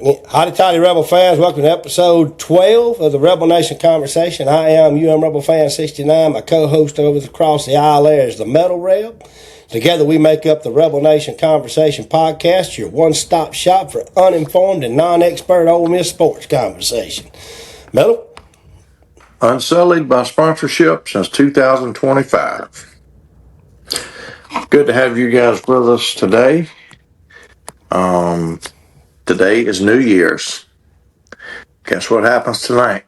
Howdy toddy Rebel fans, welcome to episode 12 of the Rebel Nation Conversation. I am Umrebelfan69. My co-host over across the aisle there is the Themetalreb. Together we make up the Rebel Nation Conversation podcast, your one-stop shop for uninformed and non-expert Ole Miss sports conversation. Metal? Unsullied by sponsorship since 2025. Good to have you guys with us today. Today is New Year's. Guess what happens tonight?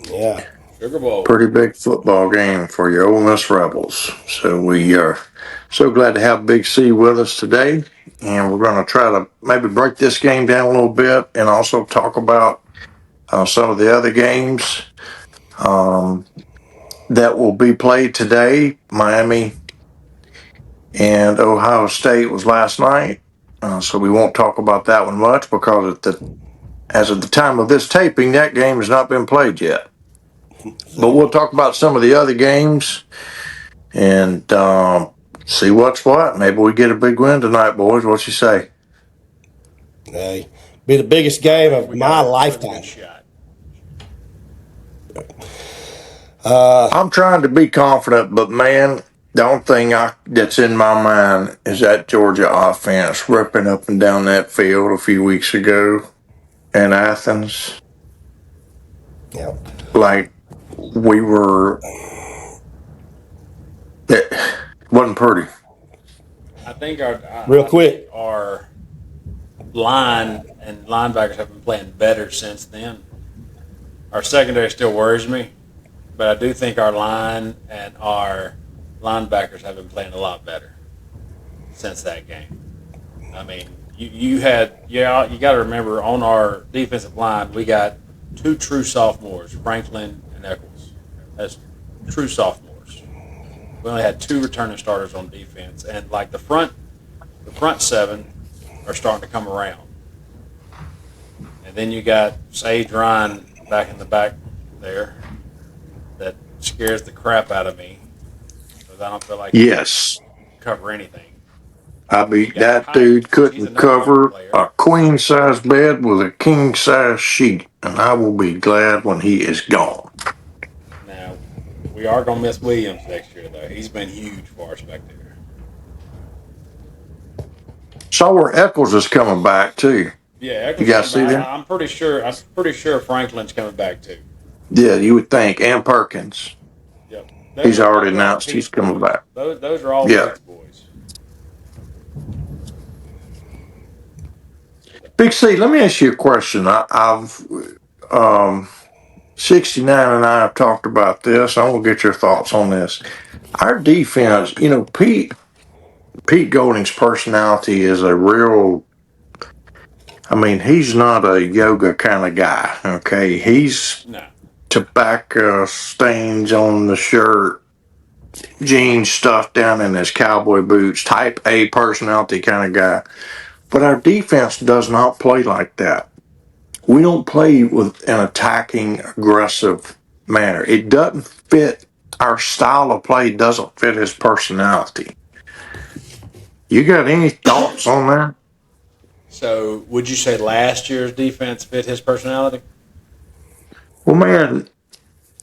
Yeah. Sugar Bowl. Pretty big football game for your Ole Miss Rebels. So we are so glad to have Big C with us today. And we're going to try to maybe break this game down a little bit and also talk about some of the other games that will be played today. Miami and Ohio State was last night. So we won't talk about that one much because as of the time of this taping, that game has not been played yet. But we'll talk about some of the other games and see what's what. Maybe we get a big win tonight, boys. What you say? Hey, be the biggest game of my lifetime. I'm trying to be confident, but man, the only thing that's in my mind is that Georgia offense ripping up and down that field a few weeks ago in Athens. Yeah. Like we were, it wasn't pretty. I think our line and linebackers have been playing better since then. Our secondary still worries me, but I do think our line and our linebackers have been playing a lot better since that game. I mean, you got to remember on our defensive line, we got two true sophomores, Franklin and Eccles. That's true sophomores. We only had two returning starters on defense, and like the front seven are starting to come around. And then you got Sage Ryan back in the back there that scares the crap out of me. I don't feel like he can cover anything. I mean, that dude couldn't cover a queen-size bed with a king-size sheet, and I will be glad when he is gone. Now, we are going to miss Williams next year, though. He's been huge for us back there. Saw where Eccles is coming back, too. Yeah, Eccles. You guys see that? I'm pretty sure Franklin's coming back, too. Yeah, you would think. And Perkins. Yep. He's already announced he's coming back. Those are all Pete's boys. Big C, let me ask you a question. I've 69 and I have talked about this. I want to get your thoughts on this. Our defense, Pete Golding's personality is a real. I mean, he's not a yoga kind of guy. Okay, he's tobacco stains on the shirt, jeans stuffed down in his cowboy boots, type A personality kind of guy. But our defense does not play like that. We don't play with an attacking, aggressive manner. It doesn't fit. Our style of play doesn't fit his personality. You got any thoughts on that? So, would you say last year's defense fit his personality? Well, man,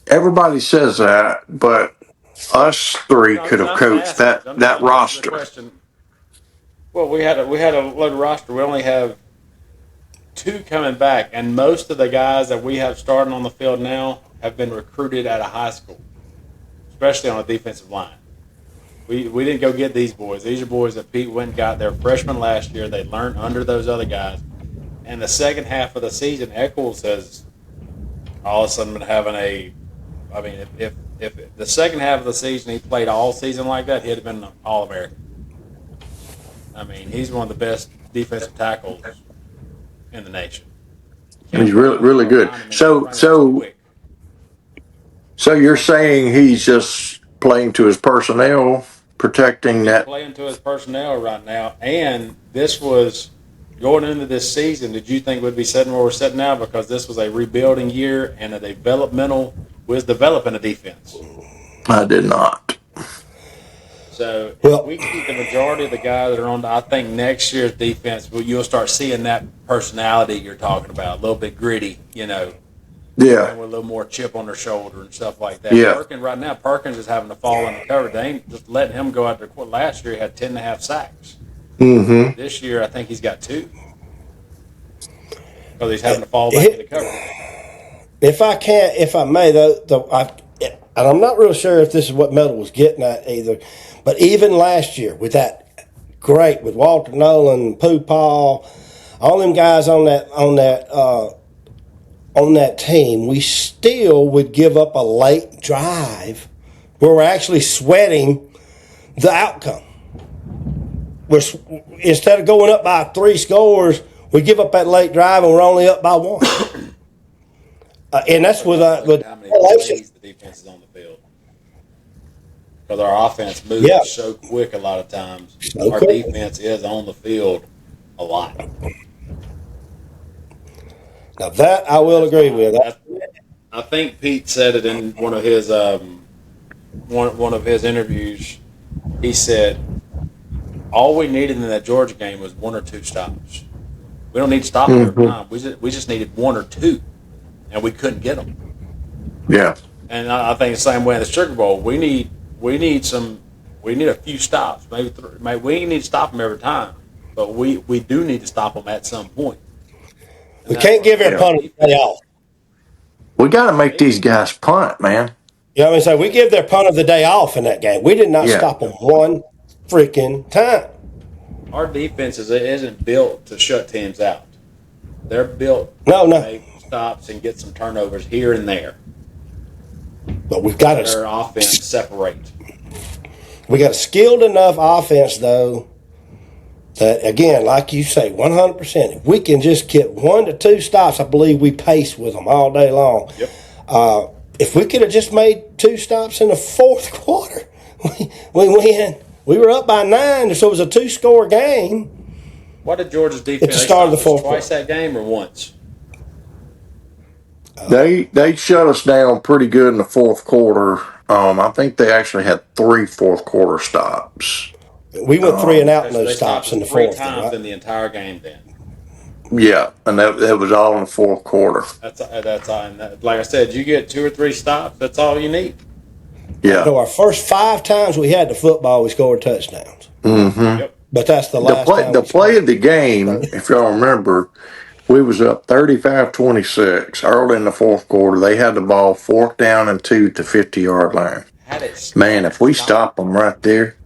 everybody says that, but us three could have coached that roster. Well, we had a loaded roster. We only have two coming back, and most of the guys that we have starting on the field now have been recruited out of high school, especially on the defensive line. We didn't go get these boys. These are boys that Pete went and got. They're freshmen last year. They learned under those other guys. And the second half of the season, Eccles has all of a sudden been having if the second half of the season he played all season like that, he'd have been an All-American. I mean, he's one of the best defensive tackles in the nation. He's really, really good. So you're saying he's just playing to his personnel, protecting that? Playing to his personnel right now, and this was going into this season. Did you think we'd be sitting where we're sitting now because this was a rebuilding year and a developing a defense? I did not. So if we keep the majority of the guys that are on, I think next year's defense, you'll start seeing that personality you're talking about, a little bit gritty, Yeah. with a little more chip on their shoulder and stuff like that. Yeah. Perkins is having to fall under cover. They ain't just letting him go out there. Last year he had 10.5 sacks. Mm-hmm. This year I think he's got 2. Because he's having to fall back into cover. If I may, though, and I'm not real sure if this is what Metal was getting at either, but even last year with Walter Nolan, Pooh Paul, all them guys on that team, we still would give up a late drive where we're actually sweating the outcome. Instead of going up by 3 scores, we give up that late drive and we're only up by 1. And that's with how many plays the defense is on the field. Because our offense moves so quick a lot of times. Our defense is on the field a lot. Now that I will agree with. I think Pete said it in one of his interviews. He said all we needed in that Georgia game was 1 or 2 stops. We don't need to stop them every time. We just needed 1 or 2, and we couldn't get them. Yeah. And I think the same way in the Sugar Bowl. We need a few stops, maybe 3. We need to stop them every time, but we do need to stop them at some point. We can't give our punt a day off. We got to make these guys punt, man. You know what I mean? So we give their punt of the day off in that game. We did not stop them one freaking time. Our defense isn't built to shut teams out. They're built to make stops and get some turnovers here and there. But we've got their offense separate. We got a skilled enough offense, though, that, again, like you say, 100%. If we can just get 1 to 2 stops, I believe we pace with them all day long. Yep. If we could have just made 2 stops in the fourth quarter, we win. We were up by 9, so it was a 2-score game. What did Georgia's defense? At the start of the fourth twice that game or once? They shut us down pretty good in the fourth quarter. I think they actually had 3 fourth-quarter stops. We went 3 and out in those stops in the fourth. 3 times in the entire game then. Yeah, and that was all in the fourth quarter. That's like I said, you get 2 or 3 stops, that's all you need. Yeah. So our first 5 times we had the football, we scored touchdowns. Mm-hmm. Yep. But that's the last time. The play of the game, if y'all remember, we was up 35-26 early in the fourth quarter. They had the ball 4th down and 2 to 50-yard line. Man, if we stop them right there,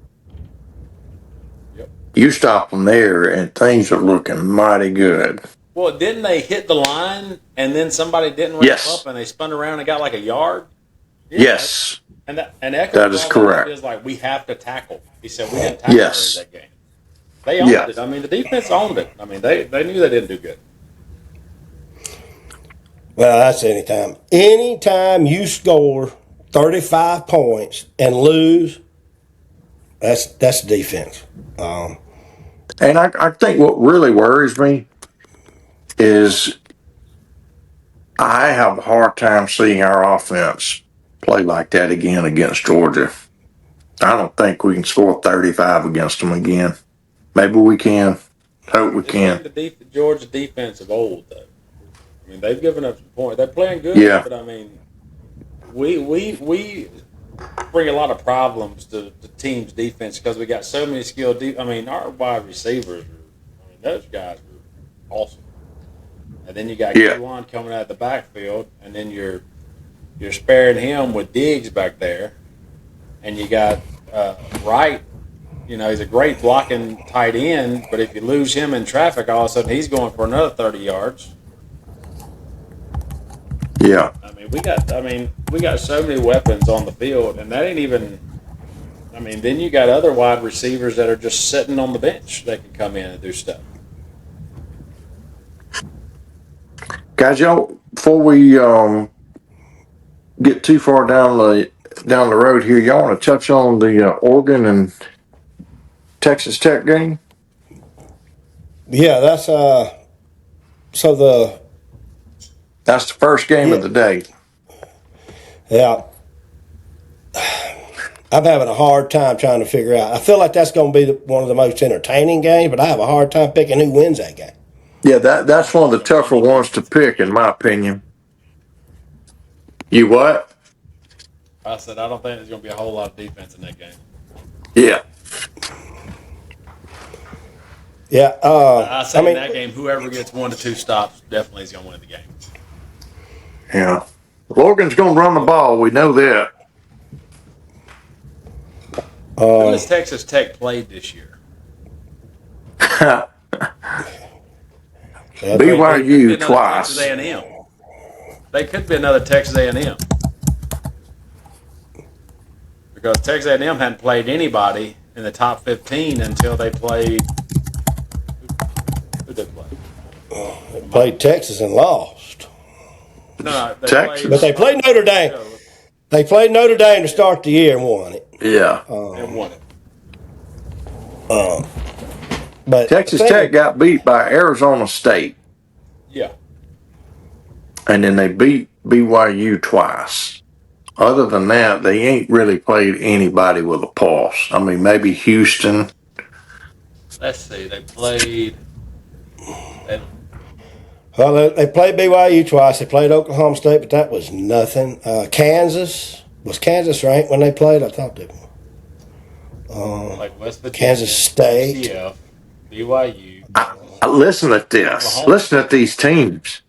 you stop them there, and things are looking mighty good. Well, didn't they hit the line, and then somebody didn't wrap up, and they spun around and got like a yard? Yeah. Yes. And that is correct. Is like, we have to tackle. He said we didn't tackle that game. They owned it. I mean, the defense owned it. I mean, they knew they didn't do good. Well, that's anytime. Anytime you score 35 points and lose, that's defense. And I think what really worries me is I have a hard time seeing our offense play like that again against Georgia. I don't think we can score 35 against them again. Maybe we can. Hope we can. The Georgia defense of old, though. I mean, they've given up some points. They're playing good, but I mean, we bring a lot of problems to the team's defense because we got so many skilled. I mean, our wide receivers. Those guys are awesome. And then you got Juwan coming out of the backfield, and then you're sparing him with Diggs back there, and you got Wright. You know, he's a great blocking tight end, but if you lose him in traffic, all of a sudden he's going for another 30 yards. Yeah. I mean, we got so many weapons on the field, and that ain't even. I mean, then you got other wide receivers that are just sitting on the bench that can come in and do stuff. Guys, y'all, before we get too far down the road here, y'all want to touch on the Oregon and Texas Tech game? Yeah, that's that's the first game of the day. Yeah. I'm having a hard time trying to figure out. I feel like that's going to be one of the most entertaining games, but I have a hard time picking who wins that game. Yeah, that's one of the tougher ones to pick, in my opinion. You what? I said I don't think there's going to be a whole lot of defense in that game. Yeah. Yeah. I say in that game, whoever gets 1 to 2 stops definitely is going to win the game. Yeah. Logan's going to run the ball. We know that. Who has Texas Tech played this year? BYU twice. Texas A&M. They could be another Texas A&M. Because Texas A&M hadn't played anybody in the top 15 until they played. Who did they play? They played Texas and lost. No, Texas. But they played Notre Dame. They played Notre Dame to start the year and won it. Yeah. And won it. But Texas Tech got beat by Arizona State. Yeah. And then they beat BYU twice. Other than that, they ain't really played anybody with a pulse. I mean, maybe Houston. Let's see. They played. Well, they played BYU twice. They played Oklahoma State, but that was nothing. Kansas. Was Kansas ranked when they played? I thought they were. Like West Virginia, Kansas State. UCF, BYU. Listen at this. Oklahoma Listen at these teams.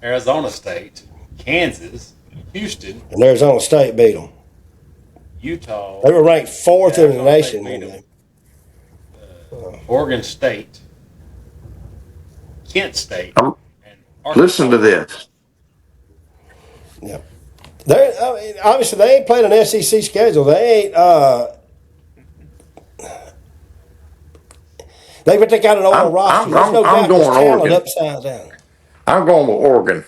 Arizona State, Kansas, Houston. And Arizona State beat them. Utah. They were ranked 4th in the nation. Oregon State, Kent State, and Arkansas. Listen to this. Yeah. Obviously, they ain't played an SEC schedule. They ain't. They got an old roster. There's no doubt there's talent upside down. I'm going with Oregon.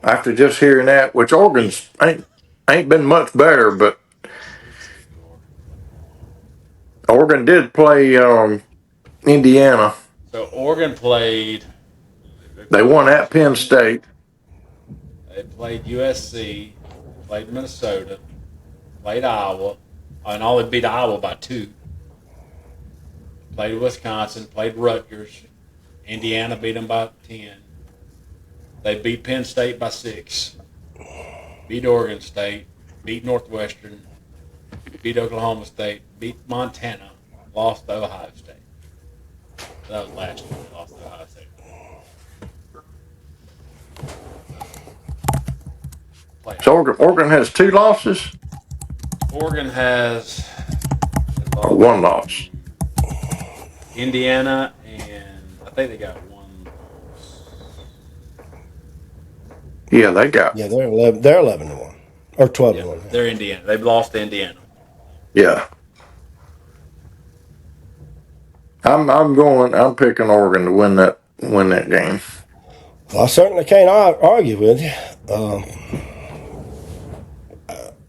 After just hearing that, which Oregon's ain't been much better, but Oregon did play Indiana. So Oregon played. They won at Penn State. They played USC, played Minnesota, played Iowa, and all they beat Iowa by 2. Played Wisconsin, played Rutgers. Indiana beat them by 10. They beat Penn State by 6. Beat Oregon State, beat Northwestern, beat Oklahoma State, beat Montana, lost to Ohio State. That was last year. They lost to Ohio State. So Oregon has 2 losses? Oregon has one loss. Indiana, and I think they got 1 loss. Yeah, they got. Yeah, they're 11-1 or 12-1. They're Indiana. They've lost to Indiana. Yeah. I'm picking Oregon to win that game. Well, I certainly can't argue with you.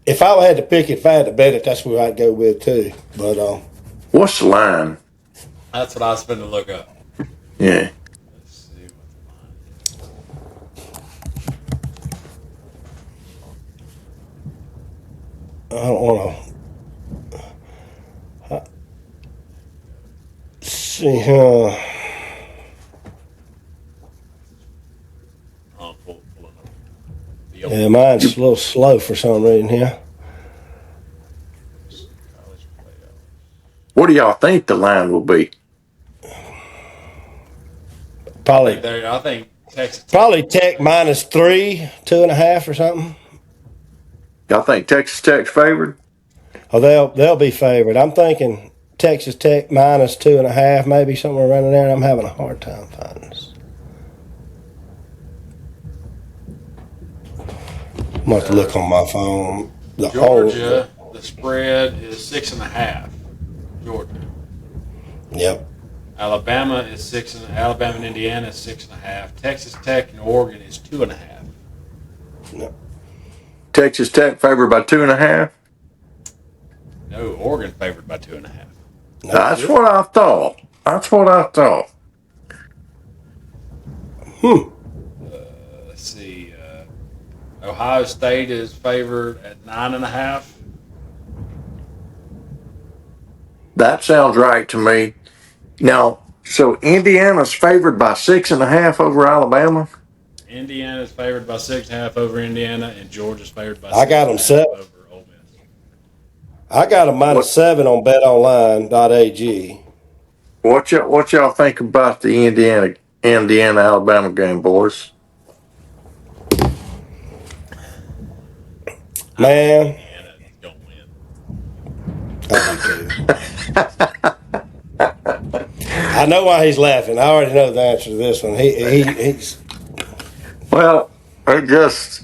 If I had to pick it, if I had to bet it, that's where I'd go with too. But what's the line? That's what I was going to look up. Yeah. Let's see what I the line is. don't want to see. Yeah, mine's a little slow for some reason here. What do y'all think the line will be? Probably. I think Texas. Probably Tech -3, 2.5 or something. Y'all think Texas Tech's favored? Oh, they'll be favored. I'm thinking Texas Tech -2.5, maybe somewhere around there. I'm having a hard time finding this. I'm going to have to look on my phone. Georgia, the spread is 6.5. Georgia. Yep. Alabama is 6. Alabama and Indiana is 6.5. Texas Tech and Oregon is 2.5. Yep. Texas Tech favored by 2.5. No, Oregon favored by 2.5. No, that's what I thought. Let's see. Ohio State is favored at 9.5. That sounds right to me. Now, so Indiana's favored by 6.5 over Alabama. Indiana's favored by 6.5 over Indiana, and Georgia's favored by I got them 6.5 set. over Ole Miss. I got them -7 on betonline.ag. What y'all think about the Indiana Alabama game, boys? Man, Indiana is gonna win. I do too. I know why he's laughing. I already know the answer to this one. He's Well, I just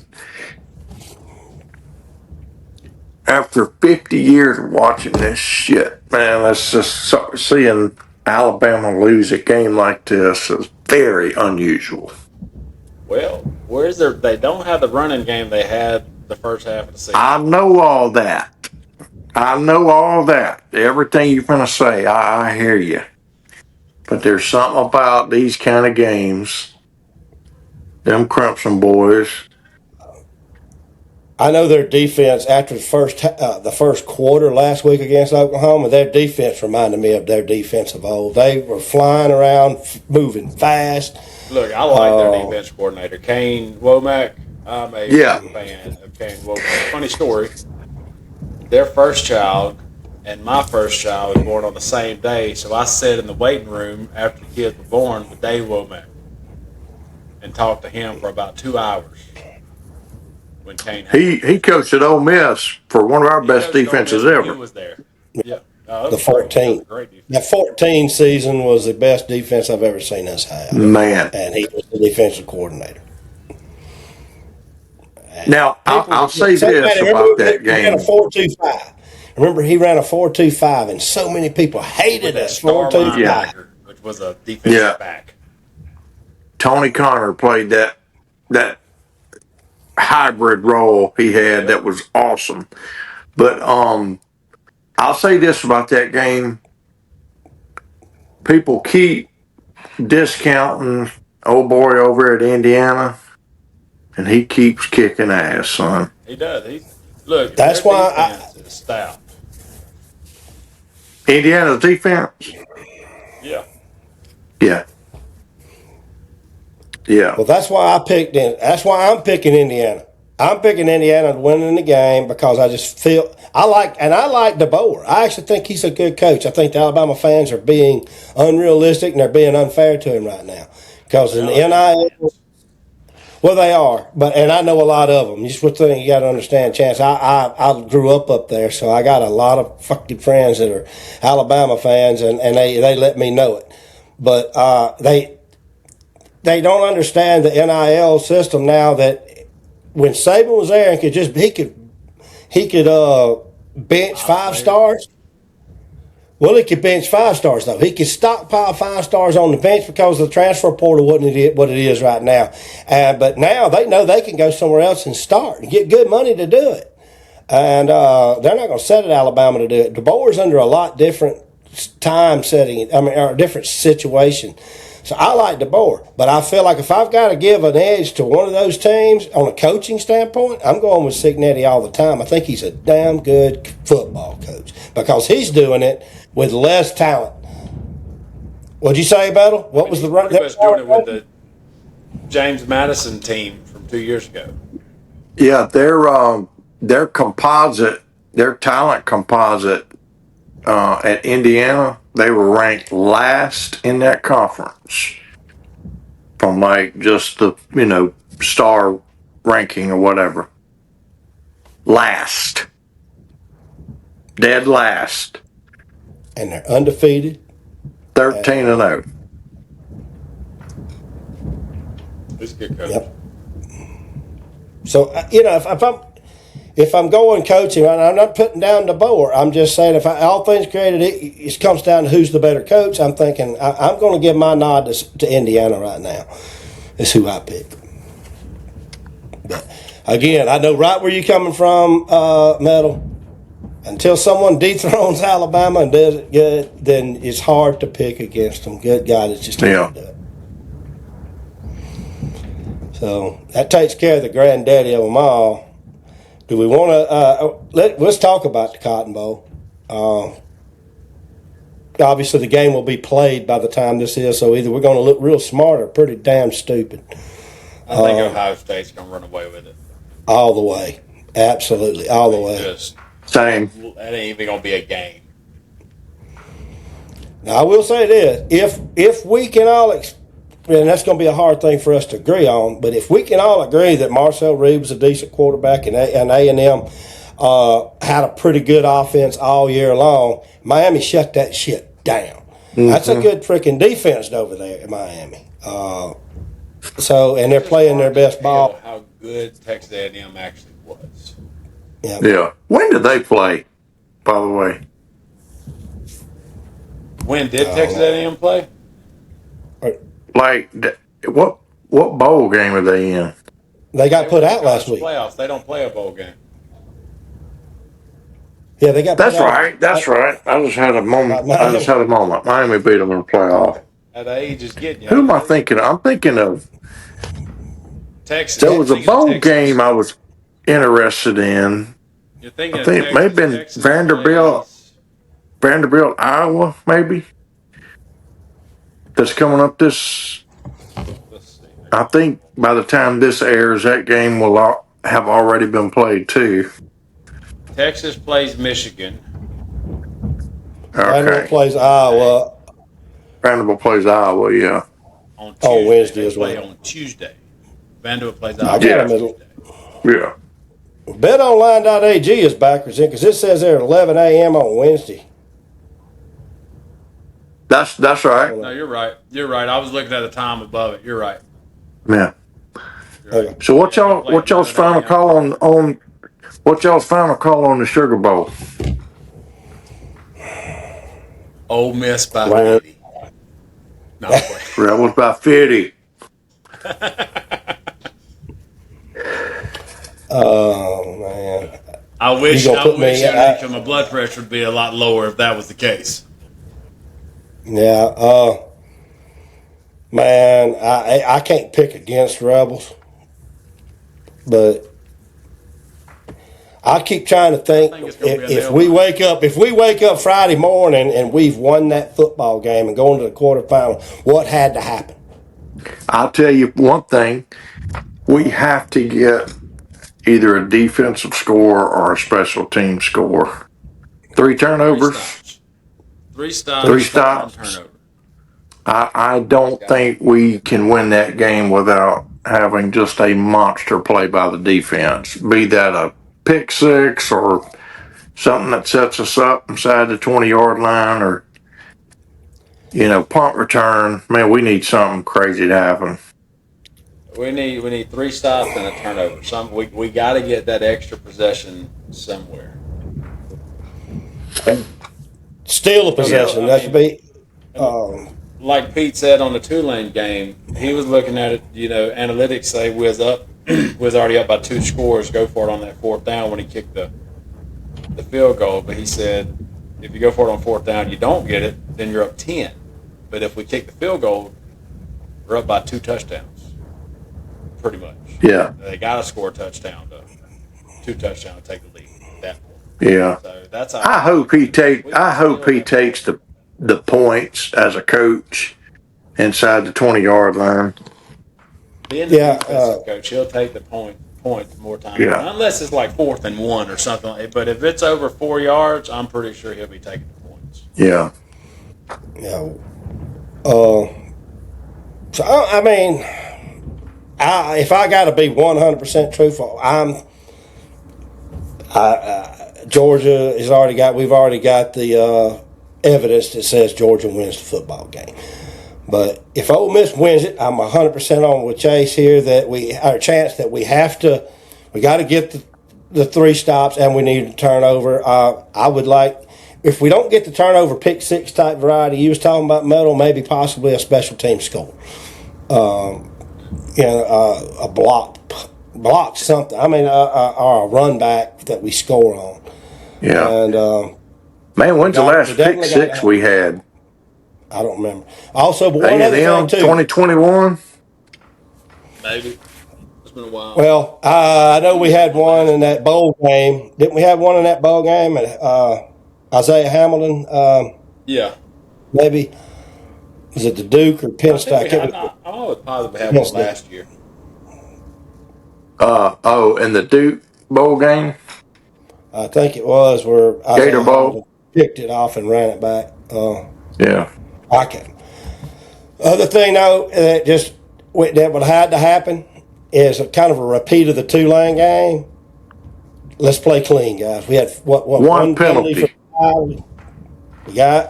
after 50 years of watching this shit, man, that's just seeing Alabama lose a game like this is very unusual. Well, where's their? They don't have the running game they had the first half of the season. I know all that. Everything you're gonna say, I hear you. But there's something about these kind of games, them Crimson boys. I know their defense after the first quarter last week against Oklahoma. Their defense reminded me of their defense of old. They were flying around, moving fast. Look, I like their defense coordinator, Kane Womack. I'm a fan of Kane Womack. Funny story. Their first child and my first child was born on the same day, so I sat in the waiting room after the kids were born with Dave Womack and talked to him for about 2 hours. When Kane he coached at Ole Miss for one of our best defenses ever. He was there. Yeah. The 14. That 14 season was the best defense I've ever seen us have. Man. And he was the defensive coordinator. Now, I'll say this about that game. He ran a 4.25. Remember, he ran a 4.25, and so many people hated that 4.25. Which was a defensive back. Tony Connor played that hybrid role he had that was awesome. But I'll say this about that game. People keep discounting old boy over at Indiana, and he keeps kicking ass, son. He does. Look, that's why is stout. Indiana's defense? Yeah. Yeah. Yeah. Well, that's why I'm picking Indiana. I'm picking Indiana to win in the game because I just feel I like DeBoer. I actually think he's a good coach. I think the Alabama fans are being unrealistic and they're being unfair to him right now because in the NIL. Well, they are, and I know a lot of them. Just one thing you got to understand, Chance. I grew up there, so I got a lot of fucking friends that are Alabama fans, and they let me know it. But they don't understand the NIL system now. That when Saban was there and he could bench 5 stars. Well, he could bench 5 stars, though. He could stockpile 5 stars on the bench because the transfer portal wasn't what it is right now. But now they know they can go somewhere else and start and get good money to do it. And they're not going to set at Alabama to do it. DeBoer's under a lot different time setting, or a different situation. So I like DeBoer. But I feel like if I've got to give an edge to one of those teams on a coaching standpoint, I'm going with Cignetti all the time. I think he's a damn good football coach because he's doing it with less talent. What'd you say, Battle? What was the right? He was doing it with the James Madison team from 2 years ago. Yeah, their composite, their talent composite at Indiana, they were ranked last in that conference from like just the star ranking or whatever. Last, dead last. And they're undefeated. 13-0. He's a good coach. Yep. So if I'm going coaching, I'm not putting down DeBoer. I'm just saying all things created, it comes down to who's the better coach. I'm thinking I'm going to give my nod to Indiana right now. Is who I pick. But again, I know right where you're coming from, Metal. Until someone dethrones Alabama and does it good, then it's hard to pick against them. Good God, it's just hard to do it. So that takes care of the granddaddy of them all. Do we want to let's talk about the Cotton Bowl? obviously the game will be played by the time this is, so either we're going to look real smart or pretty damn stupid. I think Ohio State's going to run away with it. All the way. Absolutely, all the way. Same. That ain't even going to be a game. Now, I will say this. If we can all, and that's going to be a hard thing for us to agree on, but if we can all agree that Marcel Reed was a decent quarterback and A&M had a pretty good offense all year long, Miami shut that shit down. Mm-hmm. That's a good freaking defense over there in Miami. And they're playing their best ball. How good Texas A&M actually was. Yeah. When did they play, by the way? When did Texas A&M play? Like, what bowl game are they in? They got put out last week. Playoffs. They don't play a bowl game. Yeah, they got. That's right. That's right. I just had a moment. Miami beat them in the playoff. That age is getting you. Who am I thinking of? I'm thinking of Texas. There was a bowl game I was interested in. You're thinking I think it may have been Texas Vanderbilt, Iowa, maybe. That's coming up this. I think by the time this airs, that game will have already been played too. Texas plays Michigan. Okay. Vanderbilt plays Iowa. Vanderbilt plays Iowa, yeah. On Tuesday. On Wednesday as well. On Tuesday. Vanderbilt plays Iowa. Yeah. BetOnline.ag is backwards in because it says there at 11 a.m. on Wednesday. That's right. No, you're right. You're right. I was looking at the time above it. You're right. Yeah. Okay. So what y'all's final call on the Sugar Bowl? Ole Miss by 50. No, Rebels by 50. Oh man! I wish my blood pressure would be a lot lower if that was the case. Yeah, man, I can't pick against Rebels, but I keep trying to think if we wake up Friday morning and we've won that football game and going to the quarterfinal, what had to happen? I'll tell you one thing: we have to get either a defensive score or a special team score. 3 turnovers. 3 stops. 3 stops. Turnover. I don't think we can win that game without having just a monster play by the defense. Be that a pick six or something that sets us up inside the 20-yard line or, punt return. Man, we need something crazy to happen. We need 3 stops and a turnover. We got to get that extra possession somewhere. Steal a possession. That should be. Like Pete said on the Tulane game, he was looking at it. Analytics say we was already up by 2 scores. Go for it on that 4th down when he kicked the field goal. But he said if you go for it on 4th down, you don't get it, then you're up 10. But if we kick the field goal, we're up by 2 touchdowns. Pretty much. Yeah. They got to score a touchdown, 2 touchdowns to take the lead at that point. Yeah. So that's I hope he takes the points as a coach inside the 20-yard line. Being the defensive coach, he'll take the points more times. Yeah. Unless it's like 4th and 1 or something like that. But if it's over 4 yards, I'm pretty sure he'll be taking the points. Yeah. Yeah. So I mean, if I got to be 100% truthful, Georgia has already got. We've already got the evidence that says Georgia wins the football game. But if Ole Miss wins it, I'm 100% on with Chase here that our chance that we got to get the 3 stops and we need to turnover. I would like, if we don't get the turnover, pick 6 type variety. You was talking about Metal, maybe possibly a special team score. A block something. I mean, or a run back that we score on. Yeah. And man, when's the last pick 6 we had? I don't remember. Also, but one A&M, other thing too. 2021. Maybe. It's been a while. Well, I know we had one in that bowl game. Didn't we have one in that bowl game? Isaiah Hamilton. Yeah. maybe. Was it the Duke or Penn State? I'm always positive we had one last year. In the Duke Bowl game? I think it was where Gator Isaiah Bowl? Holland picked it off and ran it back. Yeah. I can. Other thing, though, that just that would had to happen is a kind of a repeat of the Tulane game. Let's play clean, guys. We had one penalty for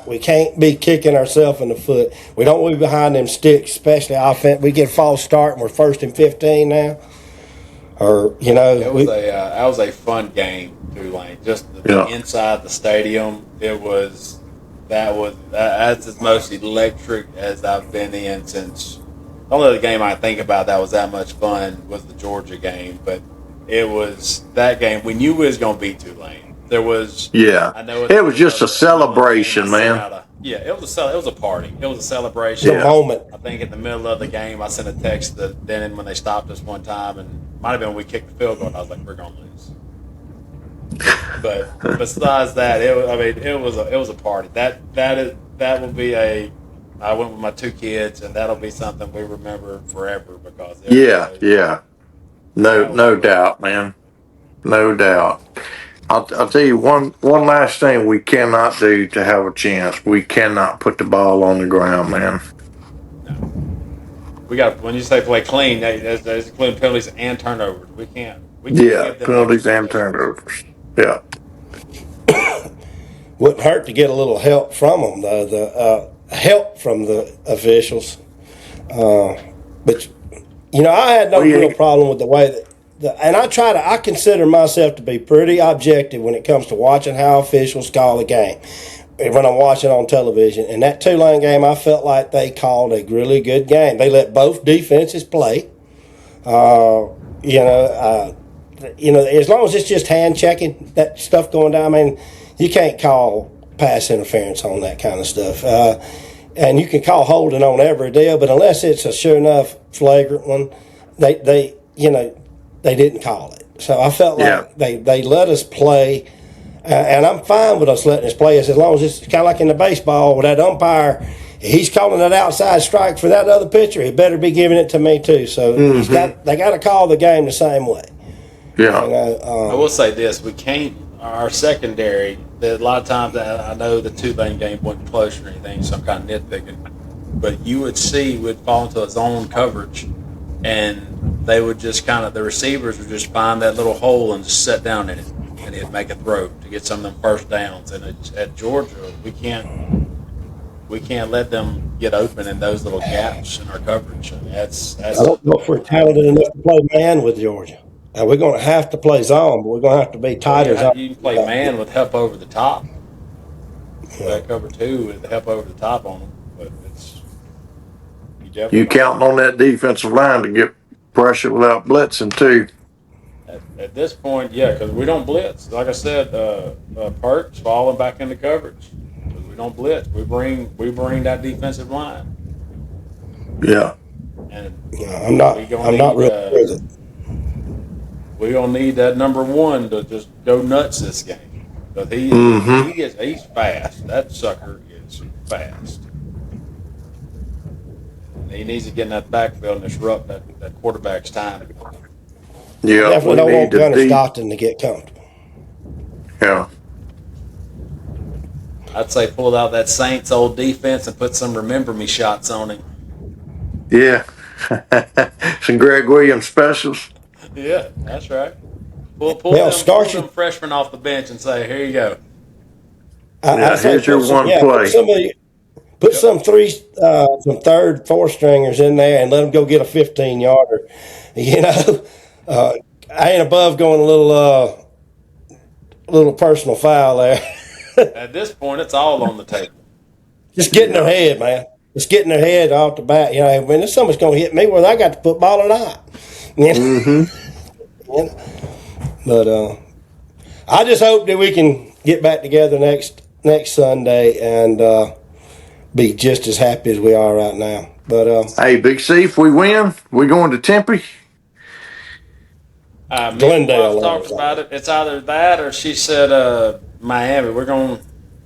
we can't be kicking ourselves in the foot. We don't want to be behind them sticks, especially offense. We get a false start and we're 1st and 15 now. Or that was a fun game, Tulane. Just inside the stadium, that's as most electric as I've been in since. The only other game I think about that was that much fun was the Georgia game, but it was that game. We knew we was going to beat Tulane. There was it was just a celebration, man. It was a party. It was a celebration. A moment. I think in the middle of the game, I sent a text to Denon when they stopped us one time, and might have been when we kicked the field goal. And I was like, "We're gonna lose." But besides that, it was a party. That will be a. I went with my 2 kids, and that'll be something we remember forever because. No doubt, man. No doubt. I'll tell you one last thing we cannot do to have a chance. We cannot put the ball on the ground, man. We got when you say play clean, that's including penalties and turnovers. We can't penalties and turnovers. Yeah. Wouldn't hurt to get a little help from them, though. The help from the officials. But I had no real problem with the way that. And I consider myself to be pretty objective when it comes to watching how officials call the game when I'm watching on television. And that Tulane game, I felt like they called a really good game. They let both defenses play. As long as it's just hand checking, that stuff going down, I mean, you can't call pass interference on that kind of stuff. And you can call holding on every deal, but unless it's a sure enough flagrant one, they didn't call it. So I felt like they let us play, and I'm fine with us letting us play as long as it's kind of like in the baseball with that umpire. He's calling that outside strike for that other pitcher. He better be giving it to me too. So they got to call the game the same way. Yeah. I will say this: we can't. Our secondary. A lot of times, I know the Tulane game wasn't close or anything, so I'm kind of nitpicking. But you would see we'd fall into a zone coverage, and they would just the receivers would just find that little hole and just sit down in it, and it'd make a throw to get some of them first downs. And at Georgia, we can't let them get open in those little gaps in our coverage. I don't know if we're talented enough to play man with Georgia. We're going to have to play zone, but we're going to have to be tighter. You can play man with help over the top. Play cover 2 with help over the top on them, but you counting on that defensive line to get pressure without blitzing too. At this point, because we don't blitz. Like I said, Perk's falling back into coverage. We don't blitz. We bring that defensive line. Yeah. And I'm not real with it. We're gonna need that number 1 to just go nuts this game. But he's fast. That sucker is fast. He needs to get in that backfield and disrupt that quarterback's time. Yeah, definitely don't want Gunner Stockton to get comfortable. Yeah. I'd say pull out that Saints old defense and put some remember me shots on him. Yeah. Some Greg Williams specials. Yeah, that's right. Pull them freshmen off the bench and say, here you go. Here's your one play. Put some 3rd, 4th stringers in there and let them go get a 15-yarder. I ain't above going a little personal foul there. At this point, it's all on the table. Just get in their head, man. Just get in their head off the bat. When there's somebody's going to hit me, whether I got the football or not. But I just hope that we can get back together next Sunday and be just as happy as we are right now. But hey, Big C, if we win, we going to Tempe. Glendale talked about it. It's either that or she said Miami. We're going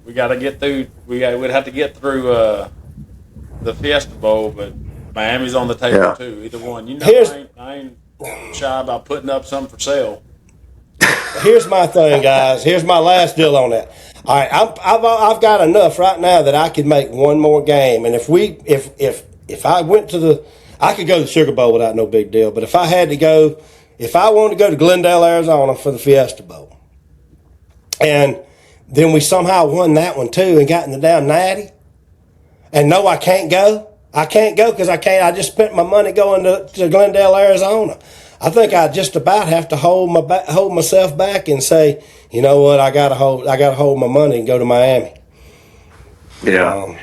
we got to get through. We'd have to get through the Fiesta Bowl, but Miami's on the table too. Either one. I ain't shy about putting up something for sale. Here's my thing, guys. Here's my last deal on that. All right, I've got enough right now that I could make one more game, and if I went to I could go to the Sugar Bowl without no big deal. But if I wanted to go to Glendale, Arizona for the Fiesta Bowl, and then we somehow won that one too and got in the damn Natty, and no, I can't go. I can't go because I can't. I just spent my money going to Glendale, Arizona. I think I just about have to hold myself back and say, you know what, I gotta hold my money and go to Miami. Yeah.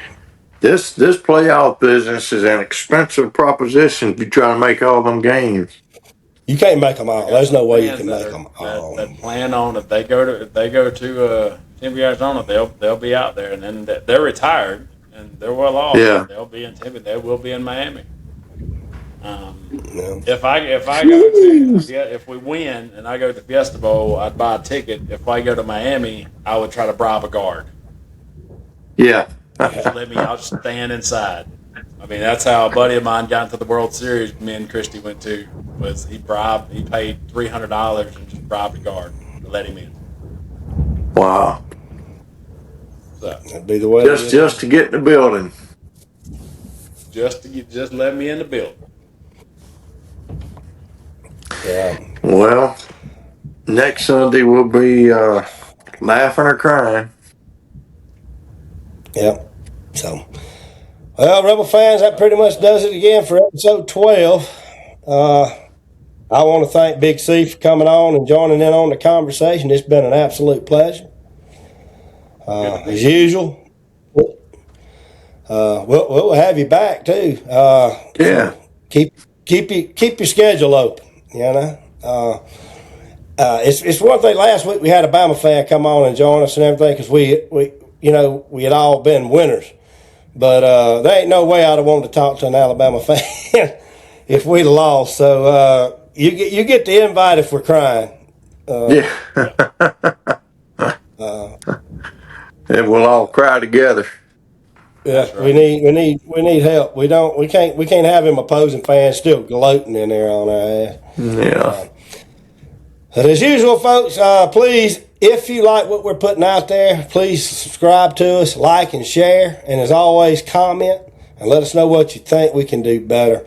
This playoff business is an expensive proposition if you try to make all them games. You can't make them all. There's no way you can make them all. That plan on if they go to Tempe, Arizona, they'll be out there, and then they're retired and they're well off. Yeah. They'll be in Tempe. They will be in Miami. Yeah. If we win and I go to Fiesta Bowl, I'd buy a ticket. If I go to Miami, I would try to bribe a guard. Yeah. I'll just stand inside. I mean, that's how a buddy of mine got into the World Series. Me and Christy went to was he paid $300 and just bribed a guard to let him in. Wow. So that'd be the way. Just to get in the building. Just let me in the building. Yeah. Well, next Sunday we'll be laughing or crying. Yep. So, well, Rebel fans, that pretty much does it again for episode 12. I want to thank Big C for coming on and joining in on the conversation. It's been an absolute pleasure. As usual, we'll have you back too. Yeah. So keep your schedule open. You know. It's one thing. Last week we had a Bama fan come on and join us and everything because we had all been winners. But there ain't no way I'd have wanted to talk to an Alabama fan if we'd lost. So you get the invite if we're crying. And we'll all cry together. Yeah, right. We need help. We can't have him opposing fans still gloating in there on our ass. Yeah. But as usual, folks, please, if you like what we're putting out there, please subscribe to us, like and share, and as always, comment and let us know what you think we can do better.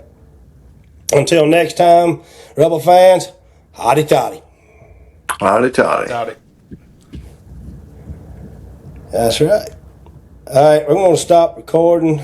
Until next time, Rebel fans, hotty toddy. Hotty toddy. That's right. All right, we're going to stop recording.